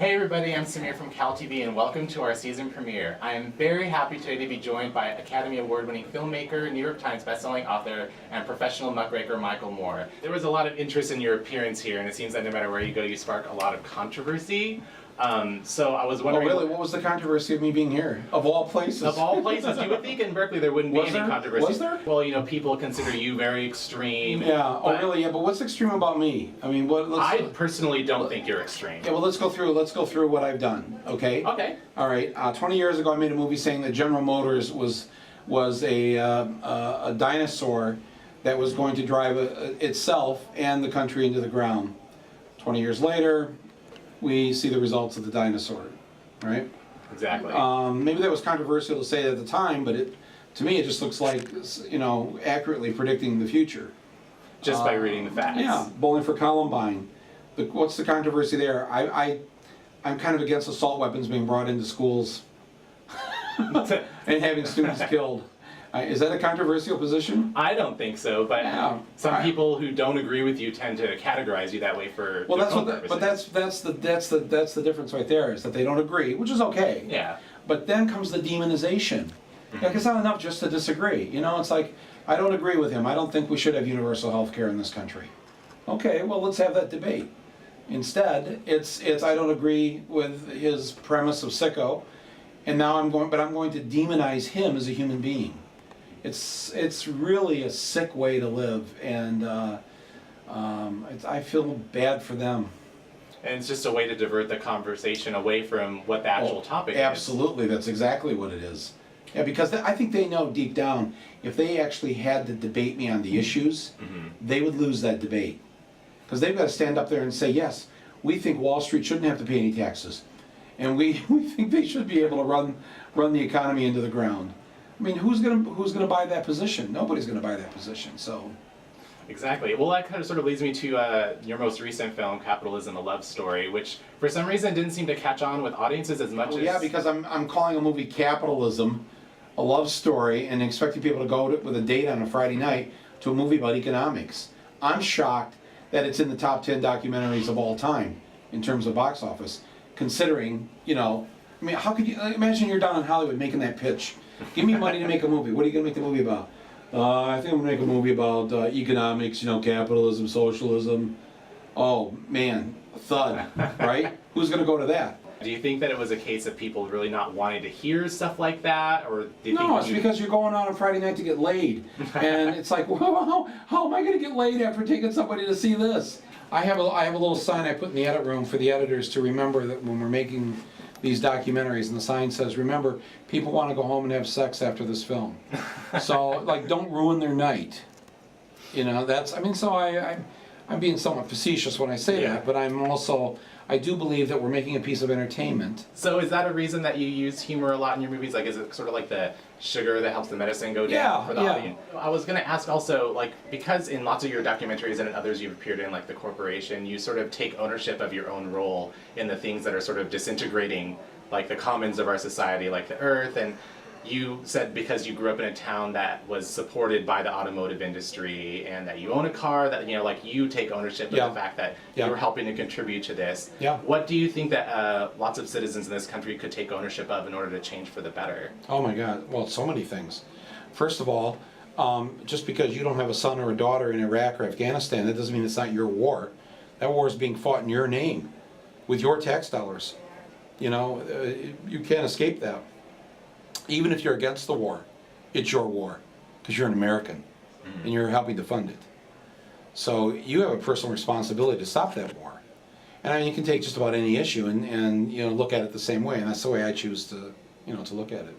Hey everybody, I'm Samir from CalTV and welcome to our season premiere. I am very happy today to be joined by Academy Award-winning filmmaker, New York Times bestselling author, and professional muckraker Michael Moore. There was a lot of interest in your appearance here, and it seems that no matter where you go, you spark a lot of controversy. So I was wondering... Oh really? What was the controversy of me being here? Of all places? Of all places. You would think in Berkeley there wouldn't be any controversy. Was there? Well, you know, people consider you very extreme. Yeah, oh really? Yeah, but what's extreme about me? I mean, I personally don't think you're extreme. Yeah, well let's go through what I've done, okay? Okay. All right, 20 years ago I made a movie saying that General Motors was a dinosaur that was going to drive itself and the country into the ground. 20 years later, we see the results of the dinosaur, right? Exactly. Maybe that was controversial to say at the time, but to me it just looks like, you know, accurately predicting the future. Just by reading the facts. Yeah, bowling for Columbine. What's the controversy there? I'm kind of against assault weapons being brought into schools and having students killed. Is that a controversial position? I don't think so, but yeah. Some people who don't agree with you tend to categorize you that way for well, their own purposes. But that's the difference right there, is that they don't agree, which is okay. Yeah. But then comes the demonization. Like, it's not enough just to disagree. You know, it's like, I don't agree with him. I don't think we should have universal health care in this country. Okay, well, let's have that debate. Instead, it's I don't agree with his premise of sicko, and now I'm going to demonize him as a human being. It's really a sick way to live, and I feel bad for them. And it's just a way to divert the conversation away from what the actual topic is. Absolutely, that's exactly what it is. Yeah, because I think they know deep down, if they actually had to debate me on the issues, they would lose that debate. Because they've got to stand up there and say, yes, we think Wall Street shouldn't have to pay any taxes. And we think they should be able to run the economy into the ground. I mean, who's gonna buy that position? Nobody's gonna buy that position. So. Exactly. Well, that kind of sort of leads me to your most recent film, Capitalism: A Love Story, which for some reason didn't seem to catch on with audiences as much as... Yeah, because I'm calling a movie Capitalism: A Love Story, and expecting people to go with a date on a Friday night to a movie about economics. I'm shocked that it's in the top 10 documentaries of all time in terms of box office, considering, you know, I mean, how could you imagine you're down in Hollywood making that pitch? Give me money to make a movie. What are you going to make the movie about? I think I'm going to make a movie about economics, you know, capitalism, socialism. Oh, man, thud, right? Who's going to go to that? Do you think that it was a case of people really not wanting to hear stuff like that? Or do you No, it's because you're going on Friday night to get laid. And it's like, well, how am I going to get laid after taking somebody to see this? I have a little sign I put in the edit room for the editors to remember that when we're making these documentaries, and the sign says, remember, people want to go home and have sex after this film. So, like, don't ruin their night. You know, that's, I mean, so I'm being somewhat facetious when I say that, but I do believe that we're making a piece of entertainment. So is that a reason that you use humor a lot in your movies? Like, is it sort of like the sugar that helps the medicine go down for the audience? I was going to ask also, like, because in lots of your documentaries and in others you've appeared in, like The Corporation, you sort of take ownership of your own role in the things that are sort of disintegrating, like the commons of our society, like the earth. And you said because you grew up in a town that was supported by the automotive industry and that you own a car, that, you know, like, you take ownership of the fact that you're helping to contribute to this. What do you think that lots of citizens in this country could take ownership of in order to change for the better? Oh my God, well, so many things. First of all, just because you don't have a son or a daughter in Iraq or Afghanistan, that doesn't mean it's not your war. That war is being fought in your name, with your tax dollars. You know, you can't escape that. Even if you're against the war, it's your war, because you're an American, and you're helping to fund it. So you have a personal responsibility to stop that war. And I mean, you can take just about any issue and you know, look at it the same way, and that's the way I choose to, you know, to look at it.